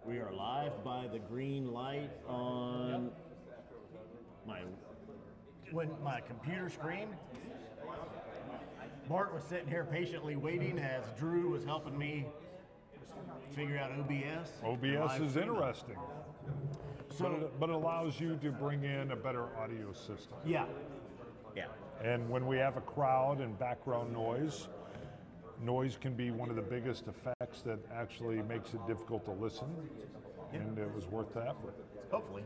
We are live by the green light on my computer screen. Bart was sitting here patiently waiting as Drew was helping me figure out OBS. OBS is interesting, So, but it allows you to bring in a better audio system. yeah. And when we have a crowd and background noise can be one of the biggest effects that actually makes it difficult to listen. And it was worth the effort. Hopefully.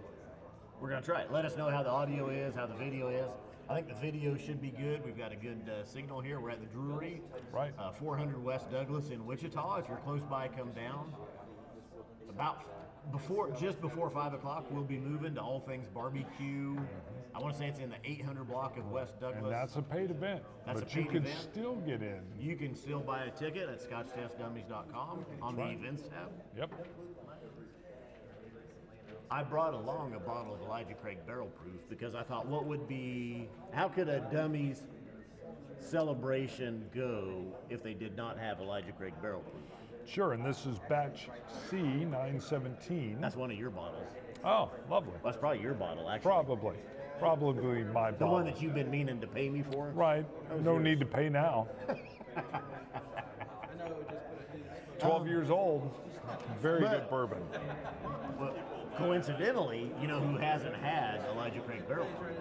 We're going to try it. Let us know how the audio is, how the video is. I think the video should be good. We've got a good signal here. We're at the Drury. Right. 400 West Douglas in Wichita. If you're close by, come down. Just before 5 o'clock, we'll be moving to All Things Barbecue. I want to say it's in the 800 block of West Douglas. And that's a paid event. But you can still get in. You can still buy a ticket at scotchtestdummies.com on the events tab. Yep. I brought along a bottle of Elijah Craig Barrel Proof because I thought, how could a Dummies celebration go if they did not have Elijah Craig Barrel Proof? Sure, and this is batch C917. That's one of your bottles. Oh, lovely. That's probably your bottle, actually. Probably my bottle. The one that you've been meaning to pay me for? Right. No need to pay now. 12 years old. Very good bourbon. Well, coincidentally, you know who hasn't had Elijah Craig Barrel Proof?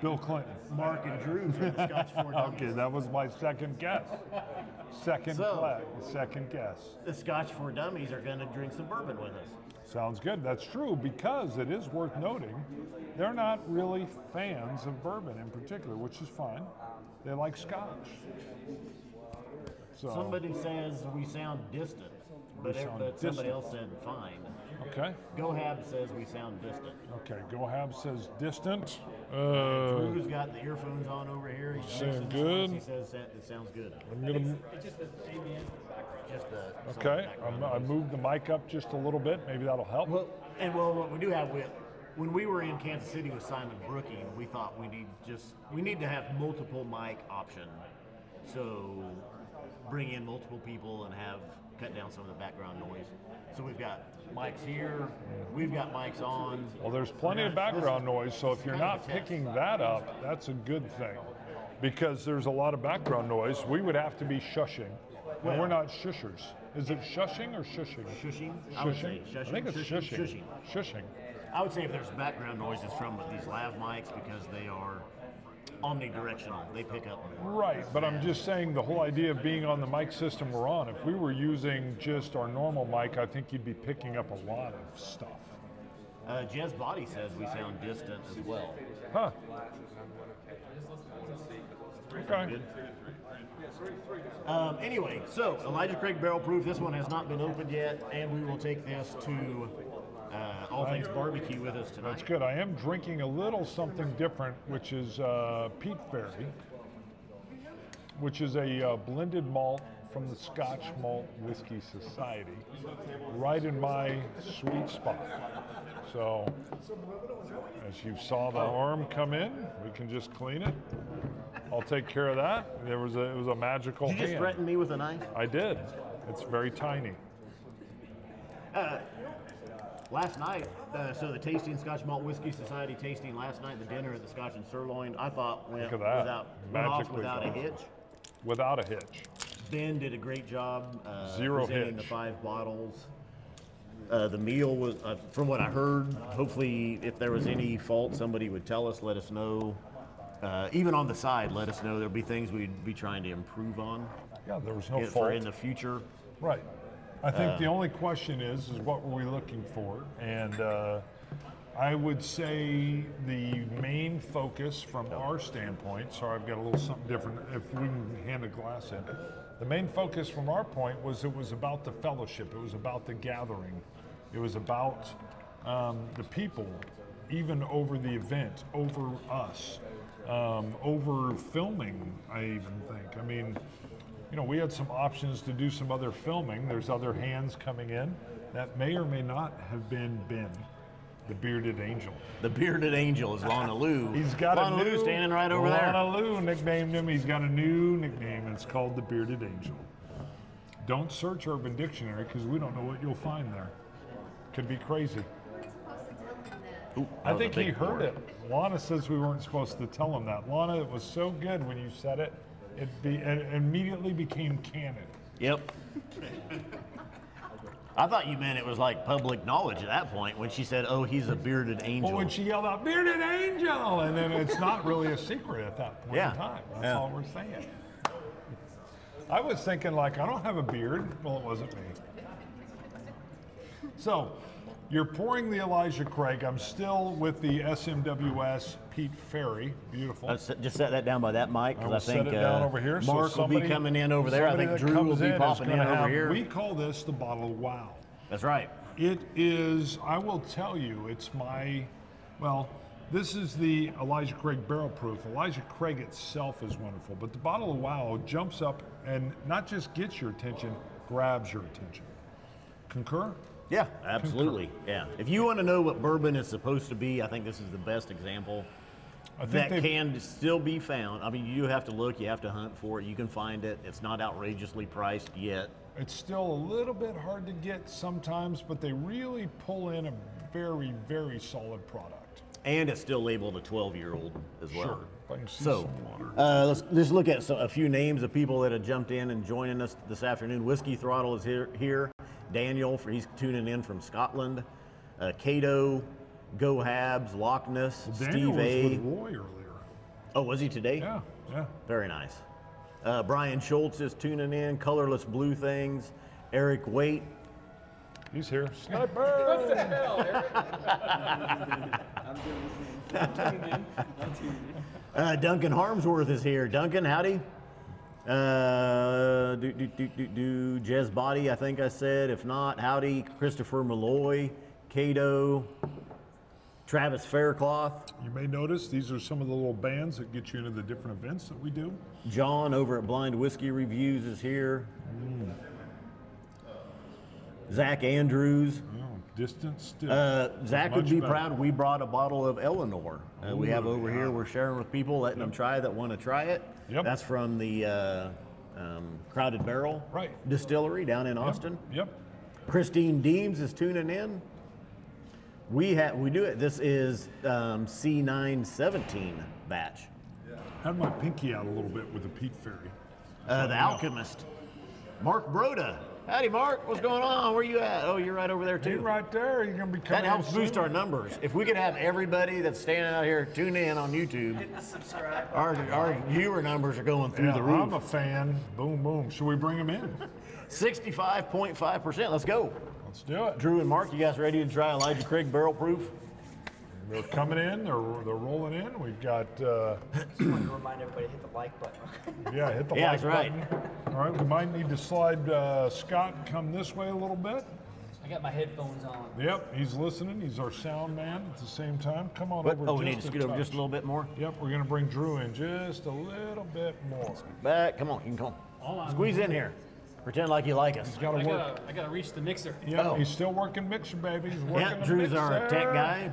Bill Clinton. Mark and Drew from the Scotch It. Okay, that was my second guess. Second guess. The Scotch for Dummies are going to drink some bourbon with us. Sounds good. That's true, because it is worth noting they're not really fans of bourbon in particular, which is fine. They like Scotch. So, somebody says we sound distant, but somebody else said fine. Okay. GoHab says we sound distant. Okay, GoHab says distant. Drew's got the earphones on over here. He's sound good. He says it sounds good. It's just the ambient background. Okay, I moved the mic up just a little bit. Maybe that'll help. Well, what we do have when we were in Kansas City with Simon Brooking, we thought we need to have multiple mic option. So bring in multiple people and cut down some of the background noise. So we've got mics here, we've got mics on. Well, there's plenty of background noise, so if you're not picking that up, that's a good thing. Because there's a lot of background noise, we would have to be shushing. And we're not shushers. Is it shushing or shushing? Shushing? I would say shushing. I think it's shushing. Shushing. I would say if there's background noise, it's from these lav mics because they are omnidirectional. They pick up more. Right, but I'm just saying the whole idea of being on the mic system we're on, if we were using just our normal mic, I think you'd be picking up a lot of stuff. Jez Body says we sound distant as well. Huh. Okay. Anyway, so Elijah Craig Barrel Proof. This one has not been opened yet, and we will take this to All Things Barbecue with us tonight. That's good. I am drinking a little something different, which is Peat Fairy, which is a blended malt from the Scotch Malt Whisky Society, right in my sweet spot. So, as you saw the arm come in, we can just clean it. I'll take care of that. It was a magical hand. Did you just threaten me with a knife? I did. It's very tiny. Last night, so the tasting Scotch Malt Whisky Society tasting last night, the dinner at the Scotch and Sirloin, I thought went off without a hitch. Without a hitch. Ben did a great job Zero presenting hitch. the 5 bottles. The meal was, from what I heard, hopefully if there was any fault, somebody would tell us, let us know. Even on the side, let us know. There'll be things we'd be trying to improve on. Yeah, there was no fault. For in the future. Right. I think the only question is what were we looking for? And I would say the main focus from our standpoint, sorry, I've got a little something different, if we can hand a glass in. The main focus from our point was it was about the fellowship. It was about the gathering. It was about the people, even over the event, over us, over filming, I even think. I mean, you know, we had some options to do some other filming. There's other hands coming in. That may or may not have been Ben, the bearded angel. The bearded angel is Lana Lou. He's got Lana Lou standing right over there. Lana Lou nicknamed him. He's got a new nickname. It's called the bearded angel. Don't search Urban Dictionary because we don't know what you'll find there. Could be crazy. Ooh, I think he heard it. Lana says we weren't supposed to tell him that. Lana, it was so good when you said it. It immediately became canon. Yep. I thought you meant it was like public knowledge at that point when she said, "Oh, he's a bearded angel." Well, when she yelled out, "Bearded angel," and then it's not really a secret at that point in time. That's all we're saying. I was thinking, like, I don't have a beard. Well, it wasn't me. So, you're pouring the Elijah Craig. I'm still with the SMWS Pete Ferry. Beautiful. Just set that down by that mic because I think set it down over here. Mark will be coming in over there. I think Drew will be popping in over here. We call this the bottle of wow. That's right. It is, I will tell you, it's my, well, this is the Elijah Craig Barrel Proof. Elijah Craig itself is wonderful, but the bottle of wow jumps up and not just gets your attention, grabs your attention. Concur? Yeah, absolutely. Yeah. If you want to know what bourbon is supposed to be, I think this is the best example that can still be found. I mean, you have to look, you have to hunt for it. You can find it. It's not outrageously priced yet. It's still a little bit hard to get sometimes, but they really pull in a very, very solid product. And it's still labeled a 12-year-old as well. Sure. If I can see So, some water. let's just look at a few names of people that have jumped in and joining us this afternoon. Whiskey Throttle is here. Daniel, he's tuning in from Scotland. Cato, Go Habs, Loch Ness, Daniel Steve A. was with Roy earlier. Oh, was he today? Yeah, yeah. Very nice. Brian Schultz is tuning in. Colorless Blue Things. Eric Waite. He's here. What the hell, Eric? I'm tuning in. I'm tuning in. Duncan Harmsworth is here. Duncan, howdy. Jez Body, I think I said. If not, howdy. Christopher Malloy, Cato, Travis Faircloth. You may notice these are some of the little bands that get you into the different events that we do. John over at Blind Whiskey Reviews is here. Zach Andrews. Oh, distant still. Zach would be proud. We brought a bottle of Eleanor. We have over here. We're sharing with people, letting them try that want to try it. Yep. That's from the Crowded Barrel Distillery down in Austin. Yep. Christine Deems is tuning in. We do it. This is C917 batch. Had my pinky out a little bit with the Pete Ferry. The Alchemist, Mark Broda. Howdy, Mark. What's going on? Where you at? Oh, you're right over there, too. You're right there. You're going to be coming That helps in boost soon. our numbers. If we could have everybody that's standing out here tune in on YouTube, our viewer numbers are going through the roof. I'm a fan. Boom, boom. Should we bring him in? 65.5%. Let's go. Let's do it. Drew and Mark, you guys ready to try Elijah Craig Barrel Proof? They're coming in. They're rolling in. We've got. Just wanted to remind everybody to hit the like button. Yeah, hit the Yeah, like that's right. button. All right, we might need to slide Scott come this way a little bit. I got my headphones on. Yep, he's listening. He's our sound man at the same time. Come on What? over. Oh, we need to scoot over just a little bit more. Yep, we're going to bring Drew in just a little bit more. Back. Come on. You can come. Squeeze in here. Pretend like you like us. He's got to work. I gotta reach the mixer. Yeah, Oh. he's still working mixer, baby. He's working Yeah, the Drew's our mixer. tech guy.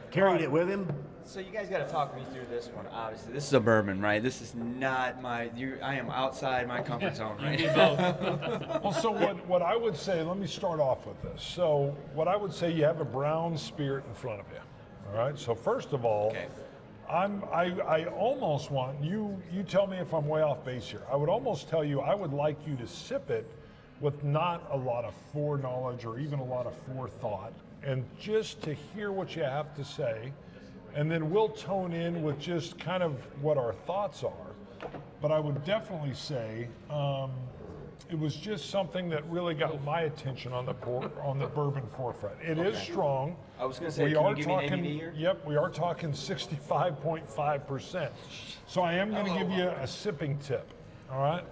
Carried it with him. So you guys got to talk me through this one. Obviously, this is a bourbon, right? This is not my. I am outside my comfort zone, right? Well, so what I would say, let me start off with this. So what I would say, you have a brown spirit in front of you. All right. So first of all, Okay. I almost want you tell me if I'm way off base here. I would almost tell you I would like you to sip it with not a lot of foreknowledge or even a lot of forethought, and just to hear what you have to say, and then we'll tone in with just kind of what our thoughts are. But I would definitely say it was just something that really got my attention on the bourbon forefront. It is strong. I was going to say, can you give me an ABV here? Yep, we are talking 65.5%. So I am going to give you a sipping tip, all right?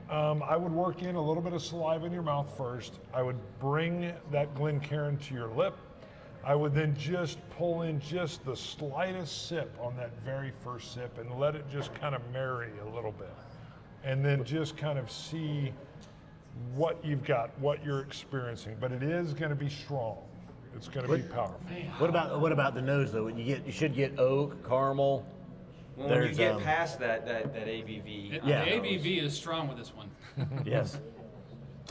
I would work in a little bit of saliva in your mouth first. I would bring that Glencairn to your lip. I would then just pull in just the slightest sip on that very first sip and let it just kind of marry a little bit. And then just kind of see what you've got, what you're experiencing. But it is going to be strong. It's going to be powerful. What about the nose though? You should get oak, caramel. When you get past that ABV. Yeah. The ABV is strong with this one. Yes.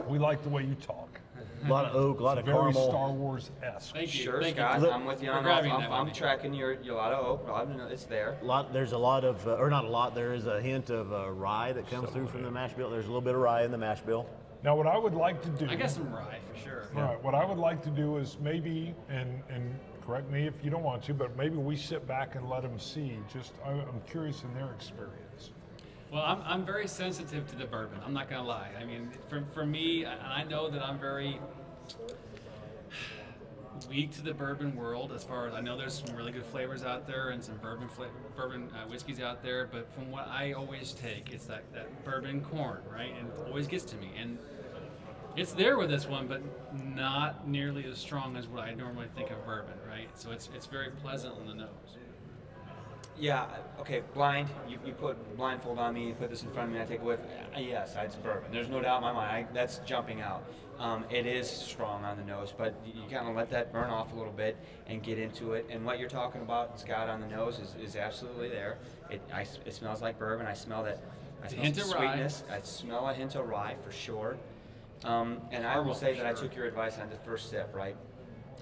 We like the way you talk. A lot of oak, a lot of Very caramel. Star Wars-esque. Thank you. Sure, Thank Scott. you. I'm with you for on grabbing all. that I'm with me. tracking your lot of oak. It's there. There's a lot of, or not a lot. There is a hint of rye that comes through from the mash bill. There's a little bit of rye in the mash bill. Now, what I would like to do. I got some rye for sure. All right, what I would like to do is maybe, and correct me if you don't want to, but maybe we sit back and let them see. I'm curious in their experience. Well, I'm very sensitive to the bourbon. I'm not gonna lie. I mean, for me, I know that I'm very weak to the bourbon world. As far as I know, there's some really good flavors out there and some bourbon whiskeys out there. But from what I always take, it's that bourbon corn, right? And it always gets to me. And it's there with this one, but not nearly as strong as what I normally think of bourbon, right? So it's very pleasant on the nose. Yeah, okay, blind. You put blindfold on me, you put this in front of me, I take a whiff. Yes, it's bourbon. There's no doubt in my mind. That's jumping out. It is strong on the nose, but you kind of let that burn off a little bit and get into it. And what you're talking about, Scott, on the nose is absolutely there. It smells like bourbon. I smell that. I smell hint some of rye. sweetness. I smell a hint of rye for sure. And I will say that I took your advice on the first sip, right?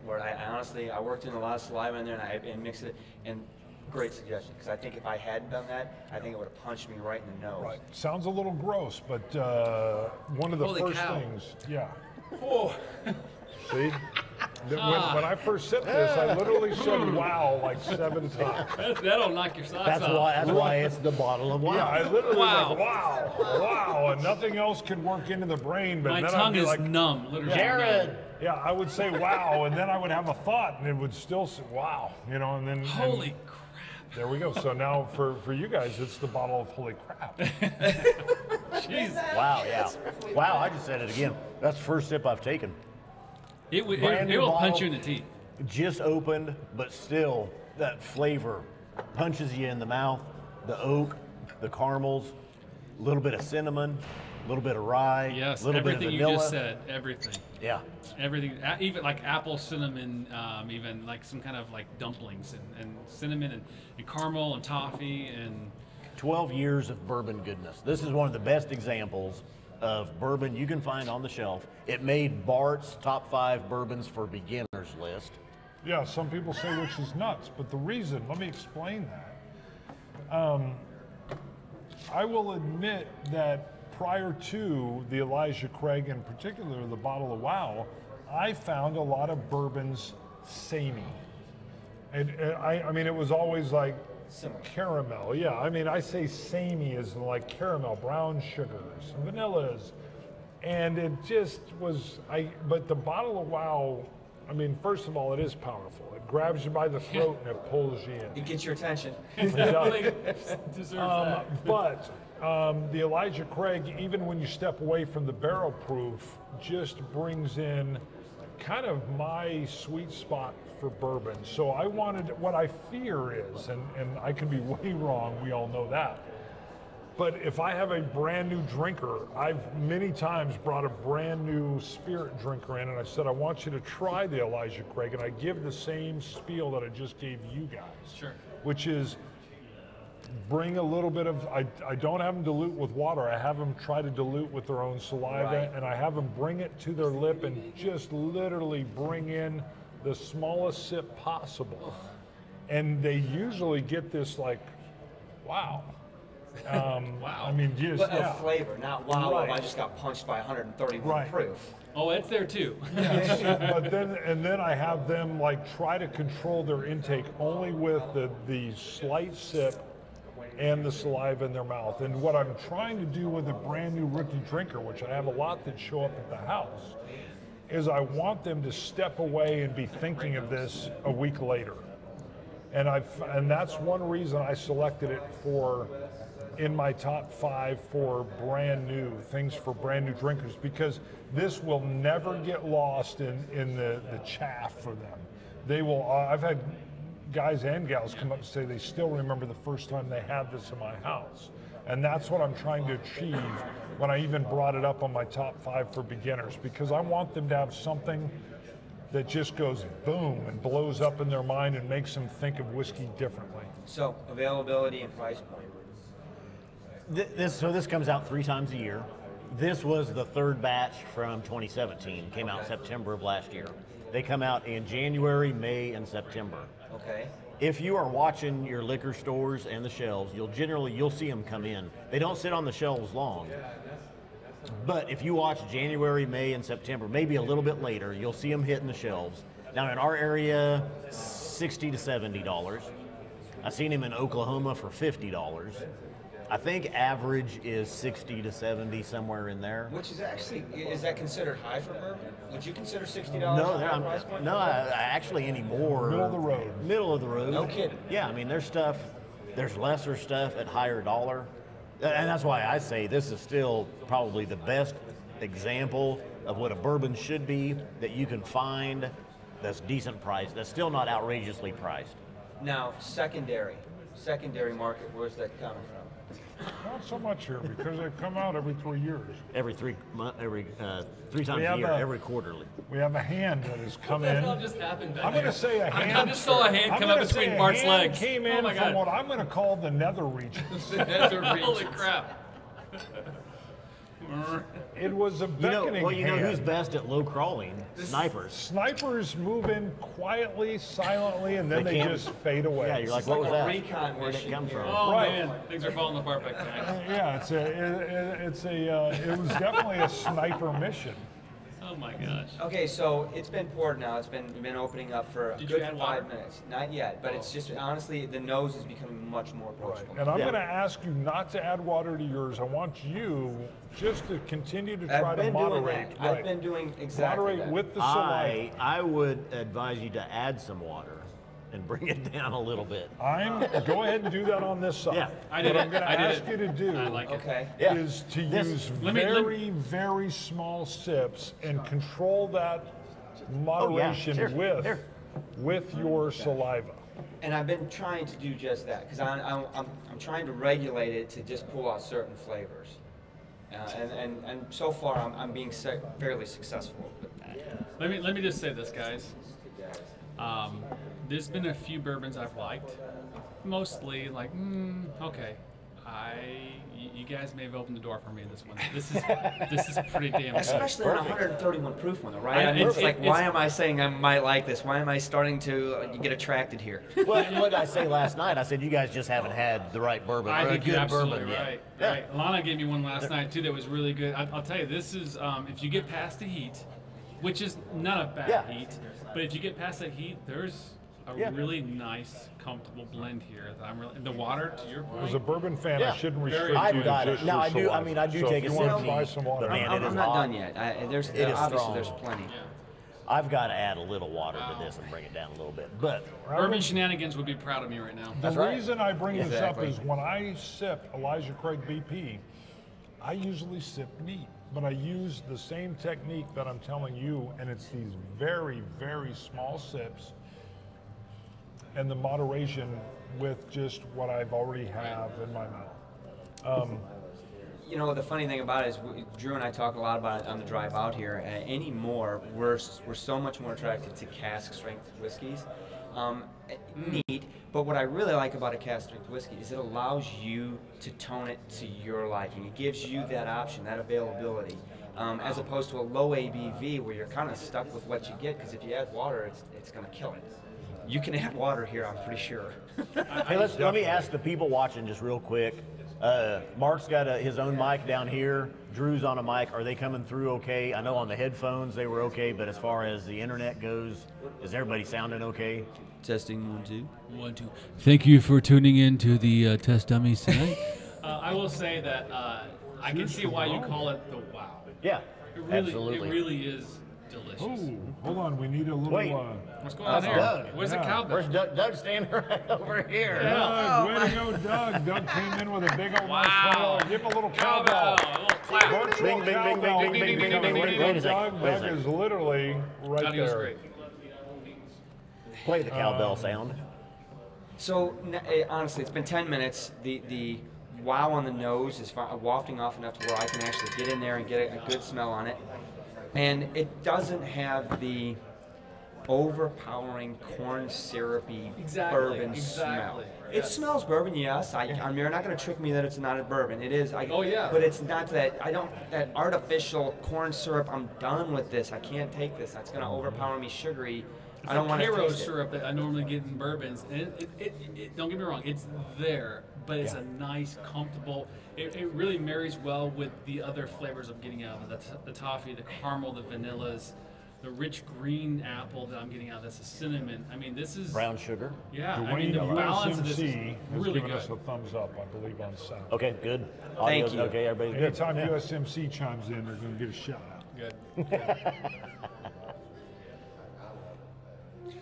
Where I honestly, I worked in a lot of saliva in there and mixed it. And great suggestion, because I think if I hadn't done that, I think it would have punched me right in the nose. Right. Sounds a little gross, but one of the Holy first cow. things, yeah. Oh, See? When I first sipped this, I literally said wow like 7 times. that'll knock your socks That's off. why it's the bottle of wine. Yeah, I literally Wow. like wow, and nothing else could work into the brain. But My then I'd tongue be is like, numb, literally. Jared! yeah, I would say wow, and then I would have a thought, and it would still say wow, and then Holy and crap. there we go. So now for you guys, it's the bottle of holy crap. Jeez. Wow, yeah. Wow, I just said it again. That's the first sip I've taken. It Brand new will punch bottle. you in the teeth. Just opened, but still that flavor punches you in the mouth. The oak, the caramels, a little bit of cinnamon, a little bit of rye, Yes, a little bit of everything you vanilla. just said, everything. Yeah. Everything, even like apple, cinnamon, even like some kind of like dumplings and cinnamon and caramel and toffee and 12 years of bourbon goodness. This is one of the best examples of bourbon you can find on the shelf. It made Bart's top 5 bourbons for beginners list. Yeah, some people say which is nuts, but the reason, let me explain that. I will admit that prior to the Elijah Craig, in particular the bottle of Wow, I found a lot of bourbons samey. And I mean, it was always like caramel. Yeah, I mean, I say samey as in like caramel, brown sugars, vanillas. And it just was, but the bottle of Wow, I mean, first of all, it is powerful. It grabs you by the throat and it pulls you in. It gets your attention. It does. deserves that. But the Elijah Craig, even when you step away from the barrel proof, just brings in kind of my sweet spot for bourbon. So I wanted, what I fear is, and I could be way wrong, we all know that, but if I have a brand new drinker, I've many times brought a brand new spirit drinker in and I said, I want you to try the Elijah Craig, and I give the same spiel that I just gave you guys. Sure. Which is bring a little bit of, I don't have them dilute with water, I have them try to dilute with their own saliva, Right. and I have them bring it to their lip and just literally bring in the smallest sip possible. And they usually get this like, wow. Wow. I mean, just, But yeah. of flavor, not wow, Right. I just got punched by 131 Right. proof. Oh, it's there too. But then I have them like try to control their intake only with the slight sip and the saliva in their mouth. And what I'm trying to do with a brand new rookie drinker, which I have a lot that show up at the house, is I want them to step away and be thinking of this a week later. And that's one reason I selected it for in my top 5 for brand new things for brand new drinkers, because this will never get lost in the chaff for them. They will. I've had guys and gals come up and say they still remember the first time they had this in my house, and that's what I'm trying to achieve when I even brought it up on my top 5 for beginners, because I want them to have something that just goes boom and blows up in their mind and makes them think of whiskey differently. So availability and price point. This comes out 3 times a year. This was the third batch from 2017. Came out September of last year. They come out in January, May, and September. Okay. If you are watching your liquor stores and the shelves, you'll see them come in. They don't sit on the shelves long. But if you watch January, May, and September, maybe a little bit later, you'll see them hitting the shelves. Now in our area, $60 to $70. I've seen him in Oklahoma for $50. I think average is 60 to 70, somewhere in there. Which is actually, is that considered high for bourbon? Would you consider $60 No, a high price point? actually anymore. Middle of the road. Middle of the road. No kidding. Yeah, I mean, there's lesser stuff at higher dollar. And that's why I say this is still probably the best example of what a bourbon should be that you can find that's decent priced, that's still not outrageously priced. Now, secondary market, where's that coming from? Not so much here because they come out every 3 years. Every 3 times a have year, a- every quarterly. We have a hand that has come What the in. hell just happened back I'm going to there? say a hand. I just saw a hand come up I'm gonna say between a Bart's hand legs. Came Oh in my from God. what I'm going to call the nether regions. Holy crap. It was a beckoning You know hand. who's best at low crawling? Snipers. Snipers move in quietly, silently, and then They they can't- just fade away. Yeah, you're like, It's what like was a that? recon Where'd it mission come here. from? Oh Right. man, things are falling apart back there. Yeah, it was definitely a sniper mission. Oh my gosh. Okay, so it's been poured now. It's been opening up for a Did you good add 5 water? minutes. Not yet, but it's just honestly the nose is becoming much more approachable. And I'm Yeah. going to ask you not to add water to yours. I want you just to continue to try I've to been doing moderate. that. I've been doing exactly Moderate that. with the saliva. I would advise you to add some water and bring it down a little bit. Go ahead and do that on this side. Yeah. I did what it. I'm going to I did ask it. you to do I like it. Okay. Yeah. is to This- use Let me- very, very small sips and control that moderation Here, here. with your saliva. And I've been trying to do just that because I'm trying to regulate it to just pull out certain flavors. And so far I'm being fairly successful with that. Let me just say this, guys. There's been a few bourbons I've liked, mostly like, okay. You guys may have opened the door for me in this one. This is pretty damn good. Especially on a 131 proof one, right? I mean, it's Perfect. like, why am I saying I might like this? Why am I starting to get attracted here? Well, what did I say last night? I said you guys just haven't had the right bourbon I or a think you're good absolutely bourbon yet. right. Yeah. Right. Lana gave me one last night too that was really good. I'll tell you, this is if you get past the heat, which is not a bad Yeah. heat, but if you get past that heat, there's a Yeah. really nice, comfortable blend here. That I'm really the water to your point. As a bourbon fan, Yeah. I shouldn't restrict Very- you I've got to it. just Now, your I do- I saliva. mean, I do so take if a you want sip to buy and some water. the man- I'm it is not hot. done yet. There's It is obviously strong. there's plenty. Yeah. I've got to add a little water to this and bring it down a little bit. But Bourbon Shenanigans would be proud of me right now. The right. reason I bring this up Exactly. is when I sip Elijah Craig BP, I usually sip neat, but I use the same technique that I'm telling you, and it's these very, very small sips and the moderation with just what I've already have in my mouth. You know, the funny thing about it is Drew and I talk a lot about it on the drive out here. Anymore, we're so much more attracted to cask strength whiskeys. Neat, but what I really like about a cask strength whiskey is it allows you to tone it to your liking. It gives you that option, that availability, as opposed to a low ABV where you're kind of stuck with what you get. Because if you add water, it's going to kill it. You can add water here, I'm pretty sure. hey, let me ask the people watching just real quick. Mark's got his own mic down here. Drew's on a mic. Are they coming through okay? I know on the headphones they were okay, but as far as the internet goes, is everybody sounding okay? Testing 1, 2. 1, 2. Thank you for tuning in to the Test Dummies tonight. I will say that I can see why you call it the wow. Yeah, It really is delicious. Oh, hold on, we need a little. Wait. What's going on That's there? Doug. Where's the Yeah. cowbell? Where's Doug? Doug's standing right over here. Doug, way to go, Doug. Doug came in with a big old Wow. nice fellow. Give him a little Cowbell. cowbell. A little clap. Virtual Bing, bing, bing, cowbell. bing, bing, bing, bing, bing, bing. Wait a second. Doug, Wait a Doug second. is literally right That was there. great. Play the cowbell sound. So honestly, it's been 10 minutes. The wow on the nose is wafting off enough to where I can actually get in there and get a good smell on it. And it doesn't have the overpowering corn syrupy bourbon smell. It smells bourbon, yes. I mean, you're not going to trick me that it's not a bourbon. It is. Oh yeah. But it's not that. That artificial corn syrup. I'm done with this. I can't take this. That's going to overpower me sugary. I don't want to Caro taste syrup that I normally get in bourbons, and it don't get me wrong, it's there, but it's a nice, comfortable. It really marries well with the other flavors I'm getting out of it. The toffee, the caramel, the vanillas, the rich green apple that I'm getting out. That's the cinnamon. I mean, this is Brown sugar. Yeah, I Dwayne mean, the balance of this is USMC has really given good. us a thumbs up, I believe, on Saturday. Okay, good. Thank Audio's you. Okay, everybody's good. Anytime Yeah. USMC chimes in, they're going to get a shout out. Good.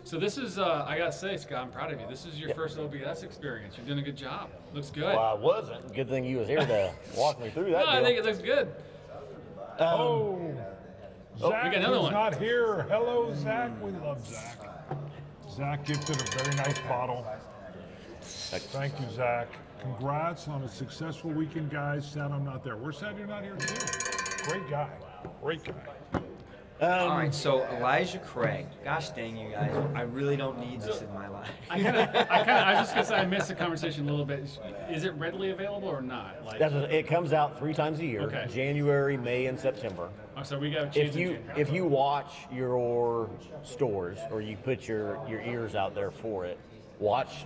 So this is, I gotta say, Scott, I'm proud of you. This is your first OBS experience. You're doing a good job. Looks good. Well, I wasn't. Good thing you was here to walk me through that. No, I deal. think it looks good. Oh, we Zach got another is one. not here. Hello, Zach. We love Zach. Zach gifted a very nice bottle. Thank you, Zach. Congrats on a successful weekend, guys. Sad I'm not there. We're sad you're not here, too. Great guy. Great guy. All right, so Elijah Craig. Gosh dang you guys, I really don't need this in my life. I was just gonna say I missed the conversation a little bit. Is it readily available or not? Like, It comes out 3 times a year: Okay. January, May, and September. oh, so we got to change If you watch your stores or you put your ears out there for it, watch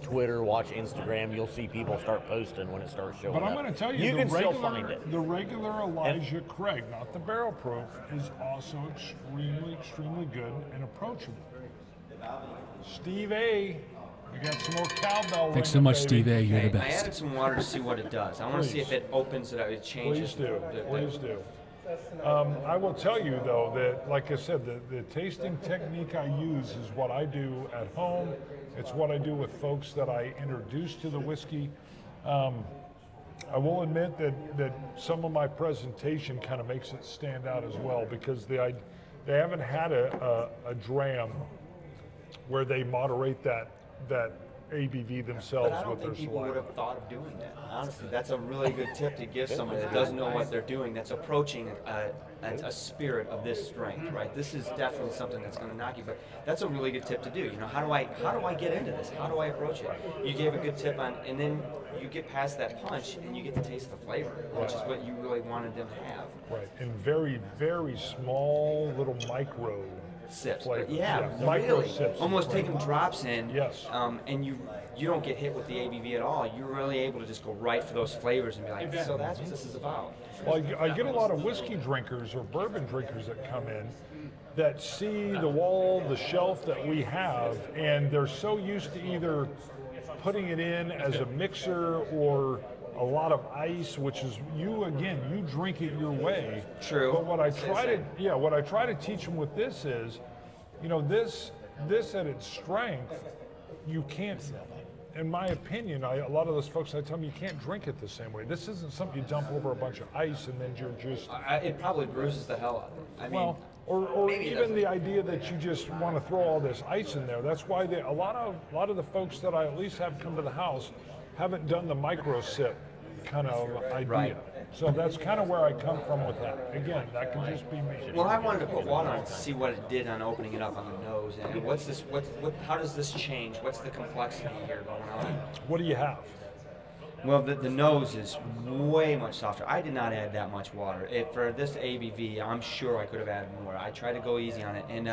Twitter, watch Instagram. You'll see people start posting when it starts showing But up. I'm going to tell you, you can still find it. the regular Elijah Craig, not the barrel proof, is also extremely, extremely good and approachable. Steve A, we got some more cowbell. Thanks so much, Steve A. You're the Okay, I best. added some water to see what it does. I want to see if it opens it up, it changes. Please do. the- Please do. I will tell you, though, that, like I said, the tasting technique I use is what I do at home. It's what I do with folks that I introduce to the whiskey. I will admit that some of my presentation kind of makes it stand out as well, because they haven't had a dram where they moderate that ABV But themselves I don't with their think people would saliva. have thought of doing that. Honestly, that's a really good tip to give somebody that doesn't know what they're doing, that's approaching a spirit of this strength, right? This is definitely something that's going to knock you, but that's a really good tip to do. You know, how do I get into this? How do I approach it? You gave a good tip on, and then you get past that punch and you get to taste the flavor, which is what you really wanted them to have. Right, and very, very small little micro Sips. flavors. Yeah, micro really. sips. Almost taking drops in. Yes. And you don't get hit with the ABV at all. You're really able to just go right for those flavors and be like, so that's what this is about. Well, I get a lot of whiskey drinkers or bourbon drinkers that come in that see the wall, the shelf that we have, and they're so used to either putting it in as a mixer or a lot of ice, which is you drink it your way. True. But what I try to teach them with this is, this at its strength, you can't. In my opinion, a lot of those folks, I tell them you can't drink it the same way. This isn't something you dump over a bunch of ice and then you're just. It probably bruises the hell out of it. I mean, Well, or maybe it even doesn't. the idea that you just want to throw all this ice in there. That's why a lot of the folks that I at least have come to the house haven't done the micro sip kind of idea. Right. So that's kind of where I come from with that. Again, that can just be me. Well, I wanted to put water on it to see what it did on opening it up on the nose, and what's this? How does this change? What's the complexity here going on? What do you have? Well, the nose is way much softer. I did not add that much water. For this ABV, I'm sure I could have added more. I tried to go easy on it, and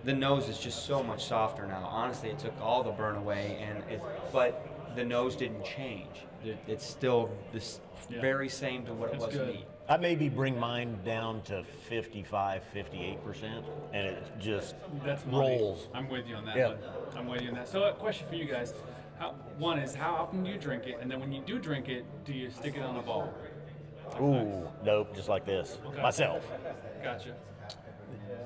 the nose is just so much softer now. Honestly, it took all the burn away, but the nose didn't change. It's still this very same to what it was good. meat. I maybe bring mine down to 55, 58%, and it just That's money. rolls. I'm with you on that Yeah. one. I'm with you on that. So a question for you guys. One is, how often do you drink it? And then when you do drink it, do you stick it on a ball? Ooh, nope, just like this. Okay. Myself. Gotcha.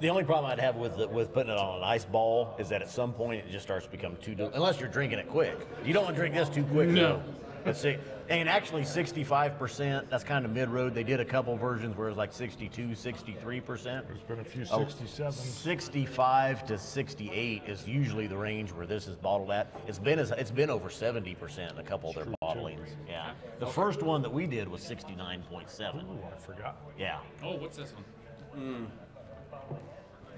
The only problem I'd have with putting it on an ice ball is that at some point it just starts to become unless you're drinking it quick. You don't want to drink this too quick. No. Let's see. And actually 65%, that's kind of mid-road. They did a couple versions where it was like 62, 63%. There's been a few 67s. 65 to 68 is usually the range where this is bottled at. It's been over 70% in a couple of their bottlings. Yeah. The first one that we did was 69.7. Ooh, I forgot. Yeah. Oh, what's this one?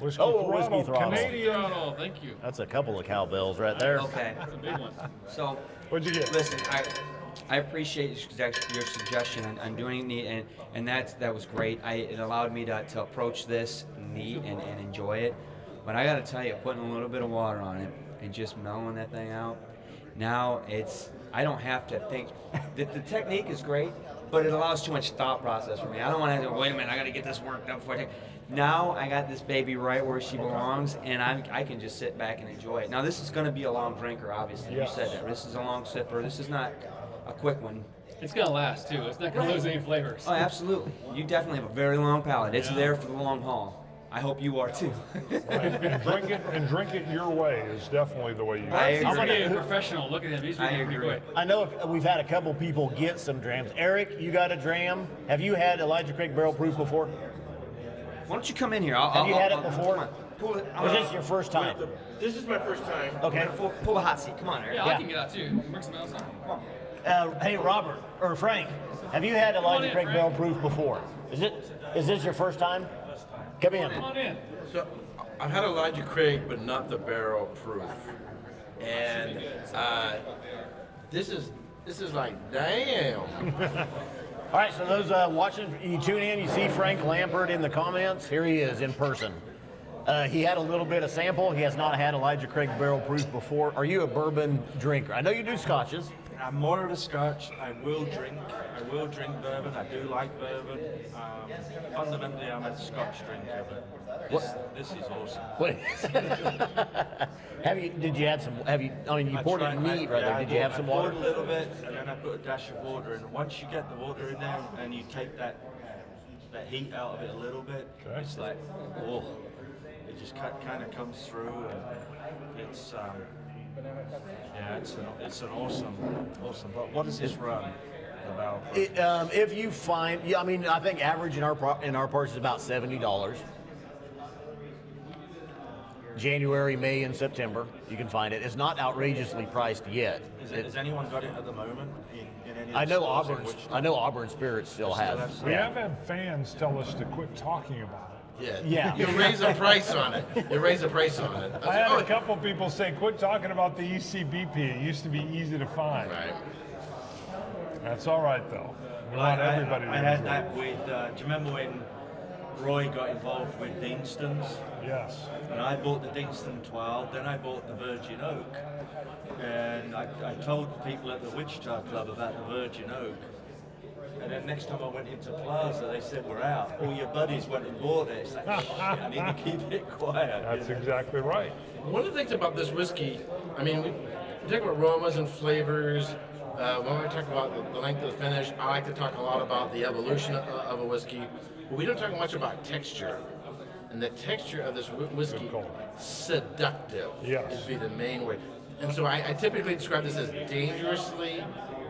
Whiskey Oh, Whiskey Throttle, Throttle. Canadian. Oh, thank you. That's a couple of cowbells right there. Okay. That's a big one. So, What'd you get? listen, I appreciate your suggestion on doing it neat, and that was great. It allowed me to approach this neat and enjoy it. But I got to tell you, putting a little bit of water on it and just mellowing that thing out, now I don't have to think. The technique is great, but it allows too much thought process for me. I don't want to have to, wait a minute, I got to get this worked up before I take. Now I got this baby right where she belongs, and I can just sit back and enjoy it. Now this is going to be a long drinker, obviously. Yes. You said that. This is a long sipper. This is not a quick one. It's gonna last too. It's not gonna lose any flavors. Oh, absolutely. You definitely have a very long palate. It's Yeah. there for the long haul. I hope you are too. and drink it your way is definitely the way you I He's agree. a professional. Look at him. He's I really pretty agree. quick. I know we've had a couple people get some drams. Eric, you got a dram. Have you had Elijah Craig Barrel Proof before? Why don't you come in here? Have you had it Come before? on. Pull it. Or is this your first time? This is my first time. Okay. Pull the hot seat. Come on, Eric. Yeah, Yeah. I can get out too. Work some else on. Hey, Robert or Frank, have you had Elijah in, Craig Frank. Barrel Proof before? Is this your first time? Come in. Come on in. So I've had Elijah Craig, but not the barrel proof. And this is like, damn. All right, so those watching, you tune in, you see Frank Lampert in the comments. Here he is in person. He had a little bit of sample. He has not had Elijah Craig Barrel Proof before. Are you a bourbon drinker? I know you do scotches. I'm more of a Scotch. I will drink bourbon. I do like bourbon. Fundamentally, I'm a Scotch drinker, but this is awesome. What? Did you add some? I mean, you poured it neat right there. Did you have some water? I poured a little bit, and then I put a dash of water in. Once you get the water in there, and you take that heat out of it a little bit, Okay. it's like, oh, it just kind of comes through, and it's yeah, it's an awesome. But what does this run? About? If you find, yeah, I mean, I think average in our parts is about $70. January, May, and September, you can find it. It's not outrageously priced yet. Has anyone got it at the moment in any? I know stores in Auburn. Wichita? I know Auburn Spirits still has. We have had fans tell us to quit talking about Yeah. Yeah. You raise the price on it. You raise the price on it. it. I had a couple people say, quit talking about the ECBP. It used to be easy to find. Right. That's all right, though. We Well, want everybody to I had enjoy it. that with. Do you remember when Roy got involved with Deanston's? Yes. And I bought the Deanston 12, then I bought the Virgin Oak. And I told the people at the Wichita Club about the Virgin Oak. And then next time I went into Plaza, they said, we're out. All your buddies went and bought it. It's like, shit, I need to keep it quiet. That's exactly right. One of the things about this whiskey, I mean, we talk about aromas and flavors. When we talk about the length of the finish, I like to talk a lot about the evolution of a whiskey, but we don't talk much about texture. And the texture of this whiskey, Good call. seductive, Yes. would be the main way. And so I typically describe this as dangerously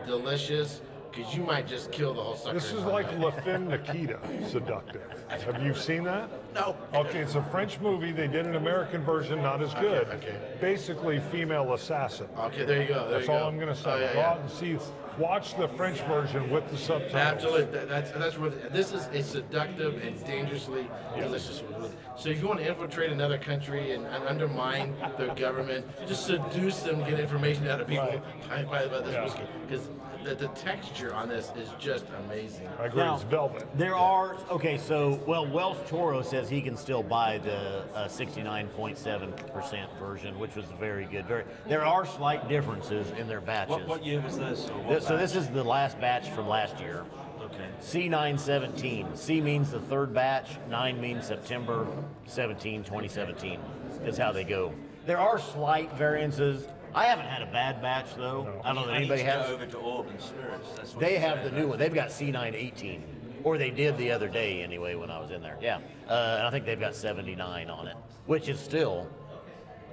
delicious, because you might just kill the whole sucker. This in is one like night. La Fin Nikita, seductive. Have you seen that? No. Okay, it's a French movie. They did an American version, not as good. Okay. Basically, female assassin. Okay, there you go. There That's you all go. I'm going to say. Oh, yeah, Go yeah. out and see. Watch the French version with the subtitles. Absolutely. That's what this is. A seductive and dangerously delicious whiskey. So if you want to infiltrate another country and undermine their government, just seduce them, get information out of people by this Yeah. whiskey. Because the texture on this is just amazing. I agree. Now, It's velvet. There are, okay, so, well, Welsh Toro says he can still buy the 69.7% version, which was very good. There are slight differences in their batches. What year was this? Or what So this batch? is the last batch from last year. Okay. C917. C means the third batch, 9 means September 17, 2017 is how they go. There are slight variances. I haven't had a bad batch though. I don't know that I need anybody to go has. over to Auburn Spirits. That's what They you're have the saying. new one. They've got C918, or they did the other day anyway when I was in there. Yeah, and I think they've got 79 on it, which is still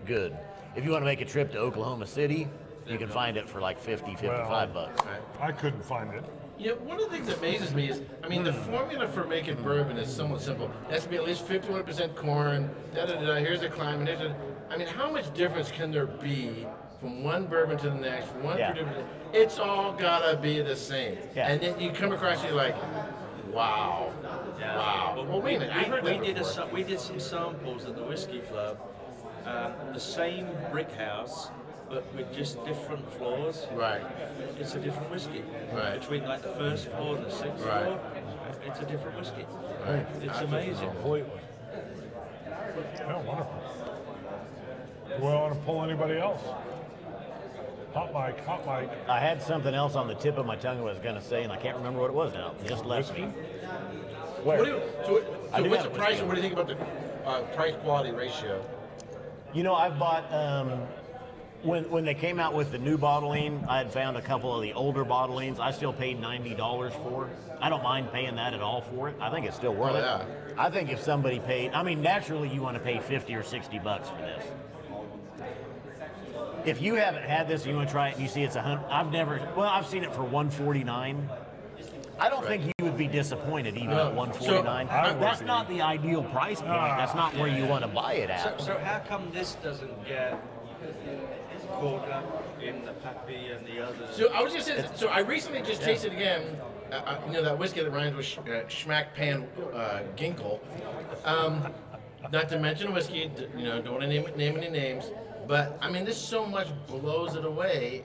good. If you want to make a trip to Oklahoma City, you can find it for like 50, 55 bucks. I couldn't find it. You know, one of the things that amazes me is, I mean, the formula for making bourbon is somewhat simple. It has to be at least 51% corn, here's the climate. I mean, how much difference can there be from one bourbon to the next, from one Yeah. producer? It's all gotta be the same. Yeah. And then you come across, you're like, Wow. Yeah. Wow. But Well, wait a minute. I heard that before. we did some samples at the Whiskey Club. The same brick house, but with just different floors. Right. It's a different whiskey. Right. Between like the first floor and the sixth Right. floor, it's a different whiskey. Right. It's amazing. Completely. Yeah, wonderful. Do we want to pull anybody else? Hot mic, hot mic. I had something else on the tip of my tongue I was going to say, and I can't remember what it was now. It just left me. Where? What do you, so I do what's have the a price whiskey. and what do you think about the price-quality ratio? You know, I've bought, when they came out with the new bottling, I had found a couple of the older bottlings. I still paid $90 for. I don't mind paying that at all for it. I think it's still worth Oh, it. yeah. I think if somebody paid, I mean, naturally you want to pay 50 or 60 bucks for this. If you haven't had this and you want to try it and you see it's I've seen it for $149. I don't think you would be disappointed even at $149. That's not the ideal price point. That's not where you want to buy it at. So how come this doesn't get caught up in the Pappy and the others? So I was just saying, so I recently just tasted again, you know, that whiskey that rhymes with Schmack Pan Ginkle. Not to mention whiskey, you know, don't want to name any names, but I mean, this so much blows it away.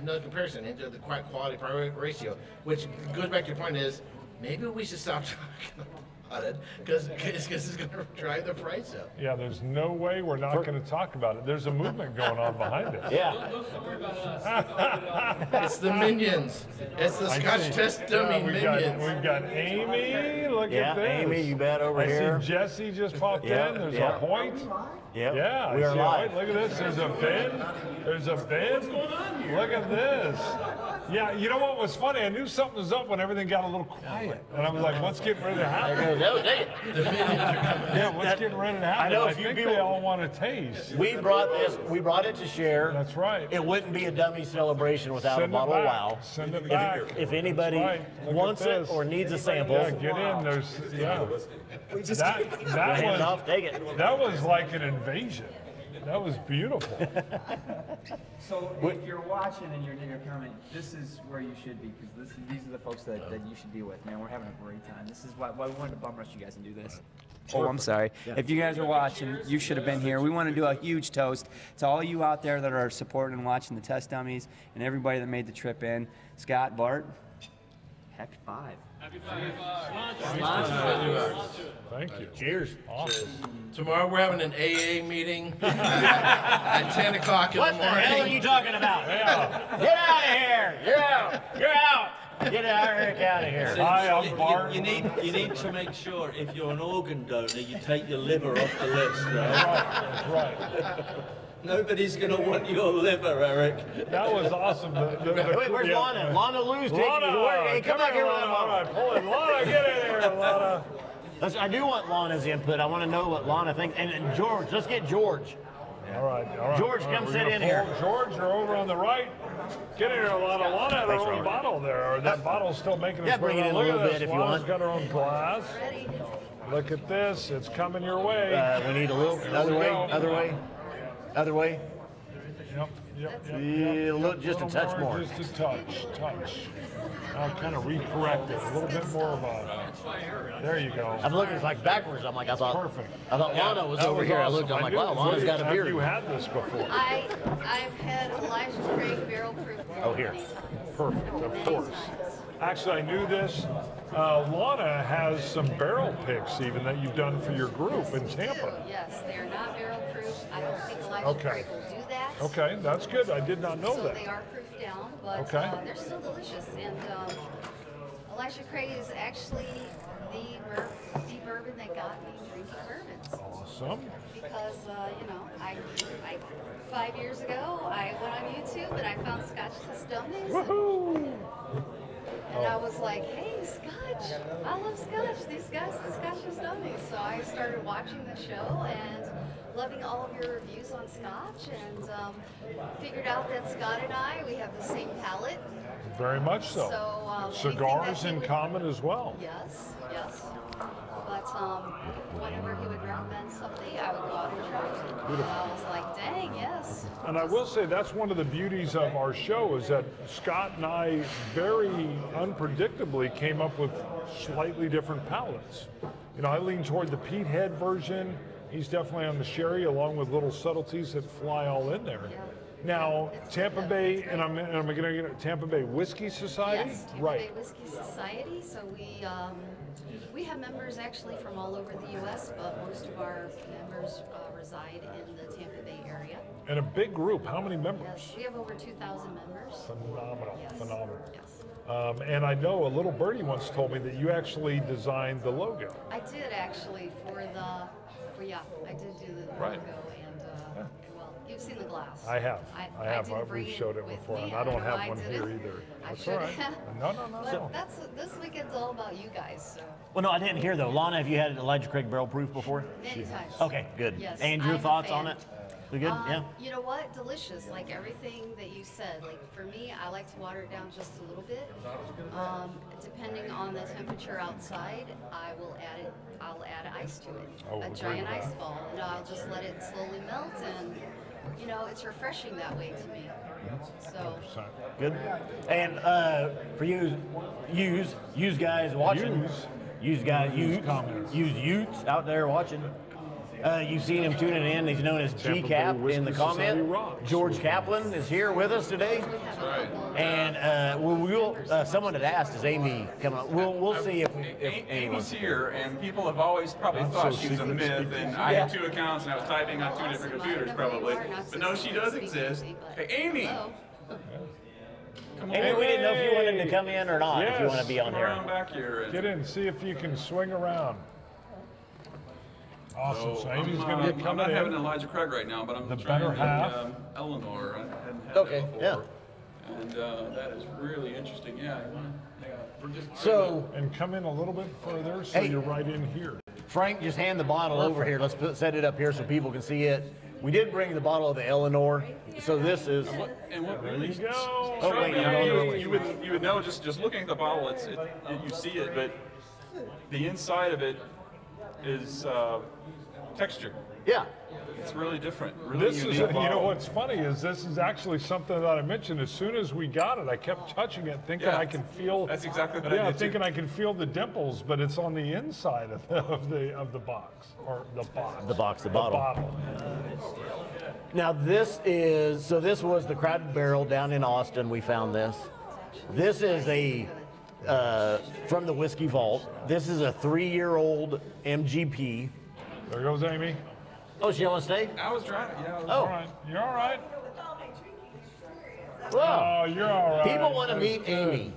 No comparison into the quality ratio, which goes back to your point is maybe we should stop talking about it because it's going to drive the price up. Yeah, there's no way we're not going to talk about it. There's a movement going on behind it. Yeah. It's the minions. It's the Scotch Test Dummy we've minions. We've got Amy. Look Yeah, at this. Amy, you bet over I here. see Jesse just popped Yeah, in. There's yeah. a Hoyt. Yep. Yeah, We I are see a live. Hoyt. Look at this. There's a Ben. There's a Ben. Look at this. Yeah, you know what was funny? I knew something was up when everything got a little quiet. And I was like, what's getting ready to happen? Yeah, what's getting ready to happen? I know a I few think people- they all want to taste. We brought it to share. That's right. It wouldn't be a dummy celebration without Send a it bottle of back. Wow. Send it back. If anybody That's right. Look at wants it this. or needs a sample, Yeah, get in. There's that hand it was off, take it. that was like an invasion. That was beautiful. So if you're watching and you're in your comment, this is where you should be because these are the folks that you should be with. Man, we're having a great time. This is why we wanted to bum rush you guys and do this. Oh, I'm sorry. If you guys are watching, you should have been here. We want to do a huge toast to all you out there that are supporting and watching the test dummies and everybody that made the trip in. Scott, Bart, happy 5. Thank you. Cheers. Awesome. Tomorrow we're having an AA meeting at 10 o'clock in What the the morning. hell are you talking about? Yeah. Get out of here! You're out! You're out! Get out of here! Hi, I'm Bart. You need to make sure if you're an organ donor, you take your liver off the list, right? That's right. Nobody's going to want your liver, Eric. That was awesome. Wait, where's yeah. Lana? Lana Lou's taking Lana, Hey, come back here, Lana. All Lana. right, pull it. Lana, get in here, Lana. I do want Lana's input. I want to know what Lana thinks. And George, let's get George. All right, all right. George, All right, come we're sit gonna in here. pull George, you're over on the right. Get in here, Lana. Lana had her Thanks, own Robert. bottle there. Or that bottle's still making its Yeah, bring way it in around. a Look little at bit this. if you Lana's want. got her own glass. Look at this. It's coming your way. We need a little other we way, go. other way. Yep. Yeah, just a touch more. Just a touch. I'll kind of recorrect it. A little bit more of a. There you go. I'm looking, it's like backwards. I thought Perfect. Lana was That over here. awesome. I looked, I'm like, wow, Have Lana's got a beard. you had this before? I've had Elijah Craig barrel proof. Oh, here. Perfect, of course. Actually, I knew this. Lana has some barrel picks even that you've done for your group in Tampa. Yes, they are not barrel proof. I don't think Elijah Okay. Craig will do that. Okay, that's good. I did not know So that. they are proof down, but Okay. they're still delicious. And Elijah Craig is actually the bourbon that got me drinking bourbons. Awesome. Because, I 5 years ago, I went on YouTube and I found Scotch Test Dummies. Woohoo! And I was like, hey, Scotch, I love Scotch. These guys, the Scotch is dummies. So I started watching the show and loving all of your reviews on Scotch and figured out that Scott and I, we have the same palate. Very much so. So, Cigars anything that in you would- common as well. Yes. But whenever he would recommend something, I would go out and try it. And I was like, dang, yes. And I will say that's one of the beauties of our show is that Scott and I very unpredictably came up with slightly different palates. You know, I lean toward the peat head version. He's definitely on the sherry, along with little subtleties that fly all in there. Yeah. Now, Tampa Bay, and I'm going to get Tampa Bay Whiskey Society? Yes, Tampa Right. Bay Whiskey Society. So we have members actually from all over the U.S., but most of our members reside in the Tampa Bay area. And a big group. How many members? Yes, we have over 2,000 members. Phenomenal, Yes. phenomenal. Yes. And I know a little birdie once told me that you actually designed the logo. I did actually I did do the Right. logo and well, you've seen the glass. I have. I have. didn't bring We've showed it with before, me. and I don't know have why one didn't. here either. I That's should all right. have. No. But this weekend's all about you guys. So Well, no, I didn't hear though. Lana, have you had Elijah Craig barrel proof before? many times. Okay, good. Yes, And your I'm a thoughts fan. on it? We good? Yeah. You know what? Delicious. Like everything that you said. Like for me, I like to water it down just a little bit. Depending on the temperature outside, I'll add ice to it. Oh, A agree giant with that. ice ball. And I'll just let it slowly melt, and you know, it's refreshing that way to me. So 100%. Good. And for you guys watching, Comments. use out there watching. You've seen him tuning in. He's known as Tampa Bay GCap in Whiskey the Society comment. rocks. George Kaplan is here with us today. And we'll someone had asked, is Amy coming on? We'll see if Amy's here, and people have always probably I'm thought so she was a secret myth, speaking. and I have 2 accounts, and I was typing on 2 different computers probably. But no, she does exist. Hey, Amy! Come on. Amy, we didn't know if you wanted to come in or not, if you Yes. want to be on Come here. around back here. And Get in, see if you can swing around. Awesome. So Amy's going to be I'm coming not having in. Elijah Craig right now, but I'm The trying better to half. Eleanor. I hadn't had Okay, that before. yeah. And that is really interesting. Yeah, you wanna, we're just So, And come in a little bit further so Hey. you're right in here. Frank, just hand the bottle over here. Let's set it up here so people can see it. We did bring the bottle of the Eleanor. So this is. And what There really you go. Oh, wait, struck me, you're I mean, on early. you would know just looking at the bottle, you see it, but the inside of it is texture. Yeah. It's really different. Really This is, unique you know bottle. what's funny is this is actually something that I mentioned. As soon as we got it, I kept touching it, thinking Yeah, I can feel. that's exactly what I Yeah, did, too. thinking I can feel the dimples, but it's on the inside of the box or the box. The box, the bottle. bottle. Now this was the Crowded Barrel down in Austin. We found this. This is from the Whiskey Vault. This is a 3-year-old MGP. There goes Amy. Oh, she want to stay? I was trying. Yeah. Oh. All right, you're all right. Well, Oh, you're all right. people want to That's meet good. Amy.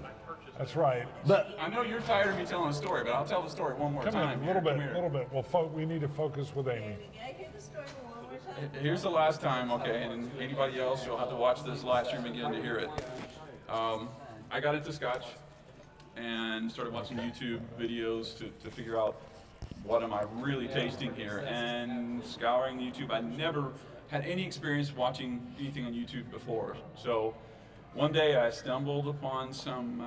That's right. But I know you're tired of me telling a story, but I'll tell the story one more Come time. in, a little Here, bit, come a little bit. Well, we need to focus with Amy. Here's the last time, okay, and anybody else, you'll have to watch this live stream again to hear it. I got into Scotch and started watching YouTube videos to figure out what am I really tasting here. And scouring YouTube, I never had any experience watching anything on YouTube before. So one day I stumbled upon some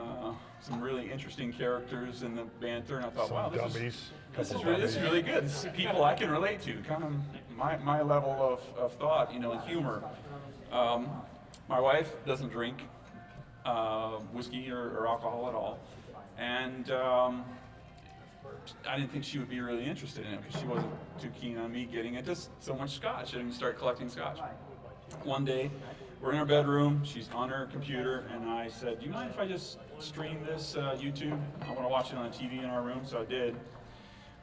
really interesting characters in the banter, and I thought, wow, this is really good. This is people I can relate to, kind of my level of thought, and humor. My wife doesn't drink whiskey or alcohol at all, and I didn't think she would be really interested in it because she wasn't too keen on me getting into so much Scotch and start collecting Scotch. One day, we're in our bedroom, she's on her computer, and I said, do you mind if I just stream this YouTube? I want to watch it on the TV in our room, so I did.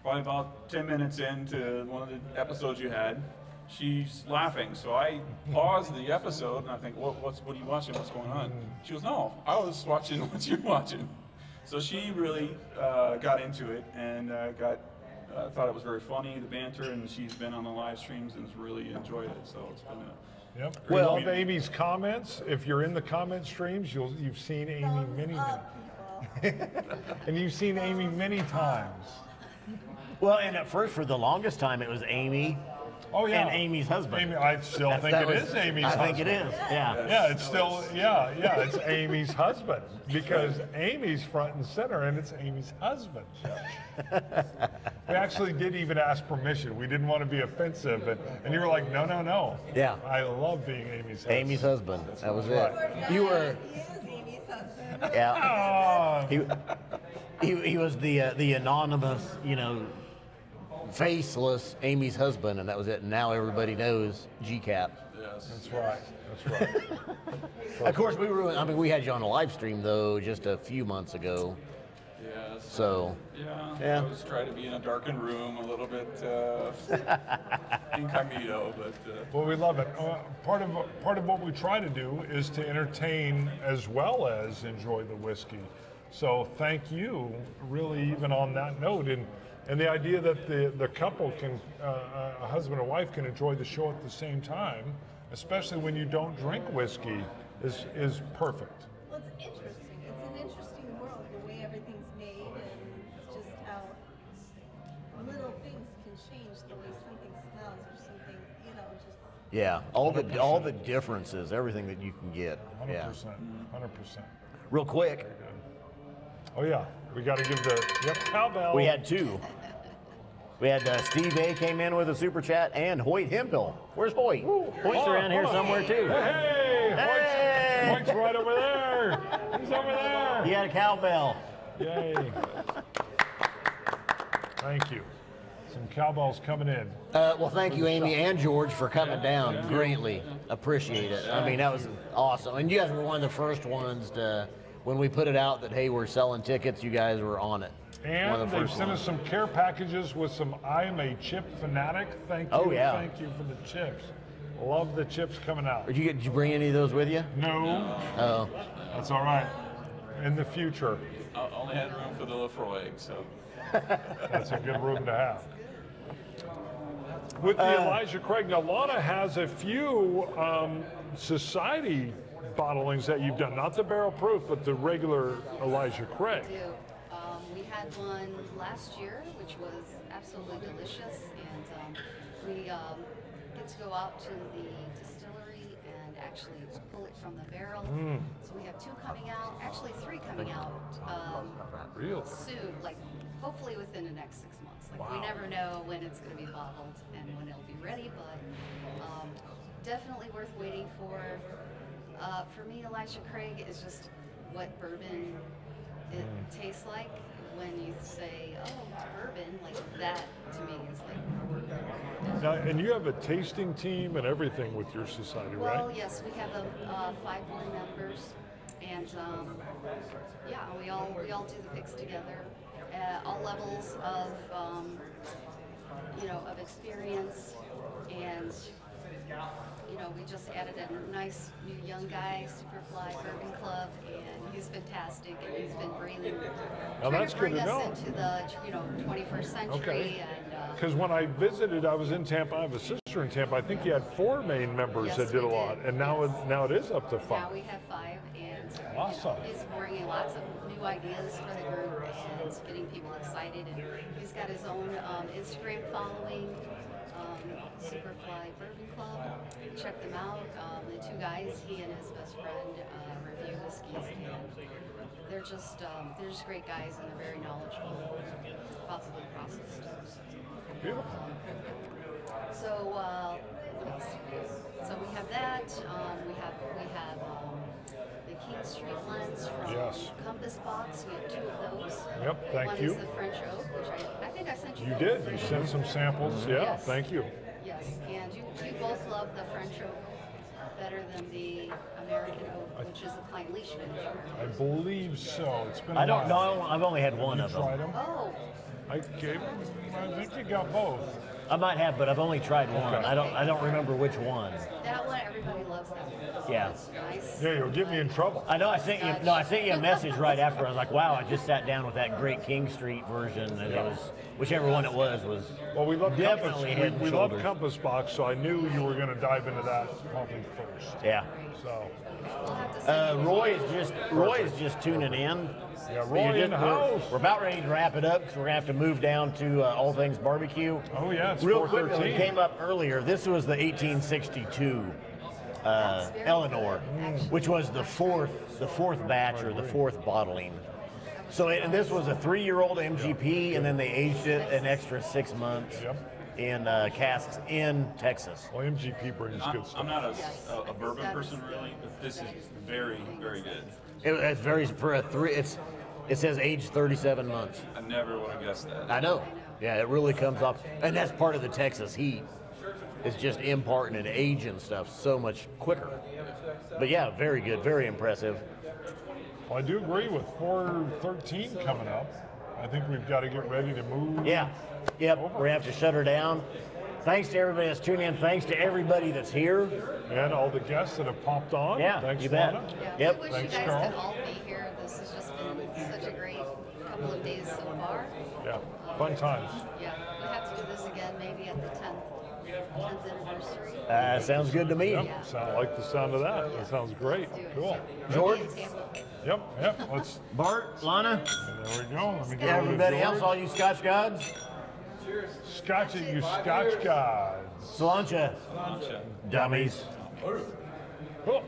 Probably about 10 minutes into one of the episodes you had, she's laughing, so I paused the episode, and I think, what are you watching, what's going on? She goes, no, I was watching what you're watching. So she really got into it and thought it was very funny, the banter, and she's been on the live streams and has really enjoyed it. So it's been a Yep. Well- Love Amy's comments. If you're in the comment streams, you've seen Amy many, and you've seen Amy many times. well, and at first, for the longest time, it was Amy, Oh yeah. And Amy's husband. Amy, I still think it is Amy's husband. I think it is. Yeah. Yeah, it's still it's Amy's husband because Amy's front and center, and it's Amy's husband. We actually did even ask permission. We didn't want to be offensive, and you were like, no, no, no. Yeah. I love being Amy's husband. Amy's husband. That was Right. it. You were. Yeah. He was the anonymous, faceless Amy's husband, and that was it. And now everybody knows GCAP. Yes. That's right. That's right. Of course, we had you on a live stream though just a few months ago. Yes. So. Yeah. I was trying to be in a darkened room, a little bit incognito, but. Well, we love it. Part of what we try to do is to entertain as well as enjoy the whiskey. So thank you, really, even on that note, and the idea that the couple can, a husband and wife can enjoy the show at the same time, especially when you don't drink whiskey, is perfect. Well, it's interesting. It's an interesting world, the way everything's made, and just how little things can change the way something smells or something, just. Yeah, all the differences, everything that you can get. 100%. Yeah. 100%. Real quick. Oh yeah, we got to give the cowbell. We had two. We had Steve A came in with a super chat, and Hoyt Hemphill. Where's Hoyt? Hoyt's around here somewhere too. Hey! Hoyt's right over there. He's over there. He had a cowbell. Yay. Thank you. Some cowbells coming in. Well, thank you, Amy and George, for coming down. Greatly appreciate it. I mean, that was awesome. And you guys were one of the first ones to, when we put it out that, hey, we're selling tickets, you guys were on it. And they sent us some care packages with some I'm a chip fanatic. Thank you. Oh, yeah. Thank you for the chips. Love the chips coming out. Did you bring any of those with you? No. Oh. That's all right. In the future. I only had room for the Lefroy, so. That's a good room to have. With the Elijah Craig, now Lana has a few society bottlings that you've done, not the barrel proof, but the regular Elijah Craig. We do. We had one last year, which was absolutely delicious, and we get to go out to the distillery and actually pull it from the barrel. So we have two coming out, actually three coming out Really? soon, like hopefully within the next 6 months. Like we never know when it's going to be bottled and when it'll be ready, but definitely worth waiting for. For me, Elijah Craig is just what bourbon it tastes like. When you say, oh, bourbon, like that to me is like bourbon. Now, and you have a tasting team and everything with your society, right? Well, yes, we have 5 board members, and we all do the picks together. All levels of of experience, and we just added a nice new young guy, Superfly Bourbon Club, and he's fantastic, and he's been bringing that's bring good to us know. into the 21st century. Okay. And Because when I visited, I was in Tampa. I have a sister in Tampa. I think you had 4 main members Yes, that did a we lot, did. and now it is up to 5. now we have 5, and Awesome. he's bringing lots of new ideas for the group and getting people excited. And he's got his own Instagram following, Superfly Bourbon Club. Check them out. The 2 guys, he and his best friend, review whiskeys, and they're just great guys, and they're very knowledgeable about the whole process too. Beautiful. So what else? So we have that. We have the King Street blends from Yes. Compass Box. We have 2 of those. Yep, thank One you. is the French Oak, which I think I sent you. You both. did. You sent some samples. Yeah, Yes. thank you. Yes, and you both love the French Oak better than the American Oak, which is a pine leash finish. I believe so. It's been. I don't know. I've only had one You of them. tried them? Oh, I think you got both. I might have, but I've only tried one. Okay. I don't remember which one. that one, everybody loves that one. Yeah. It's nice. Yeah, you'll get me in trouble. I know. I sent you. No, I sent you a message right after. I was like, "Wow!" I just sat down with that great King Street version, and it was whichever one it was. Well, we love definitely head Compass. and We love shoulders. Compass Box, so I knew you were going to dive into that probably first. Yeah. So We'll have to send you Roy is just tuning in. Yeah, Roy in the house. We're about ready to wrap it up because we're going to have to move down to all things barbecue. Oh, yeah, it's Real quick, it 4:13. came up earlier. This was the 1862 Eleanor, which was the fourth batch or the fourth bottling. So, and this was a 3-year-old MGP, and then they aged it an extra 6 months in casks in Texas. Well, MGP brings good stuff. I'm not a bourbon person really, but this is very, very good. It's very for a three. It says age 37 months. I never would have guessed that. I know. Yeah, it really comes off, and that's part of the Texas heat. It's just imparting and aging stuff so much quicker. But yeah, very good, very impressive. Well, I do agree with 4:13 coming up. I think we've got to get ready to move. Yeah. Yep. We're gonna have to shut her down. Thanks to everybody that's tuning in. Thanks to everybody that's here. And all the guests that have popped on. Yeah, Thanks, you bet. Lana. Yeah, Yep. we wish Thanks, you guys Carl. could all be here. This has just been such a great couple of days so far. Yeah, fun times. Yeah, we have to do this again maybe at the 10th anniversary. Sounds good to me. Yep, sound like the sound of that. That sounds great. Cool. George, Yep. Let's. Bart, Lana, There we go. Let me go everybody to else, George. all you Scotch gods. Scotch It, you Scotch gods. Sláinte, dummies. Cool.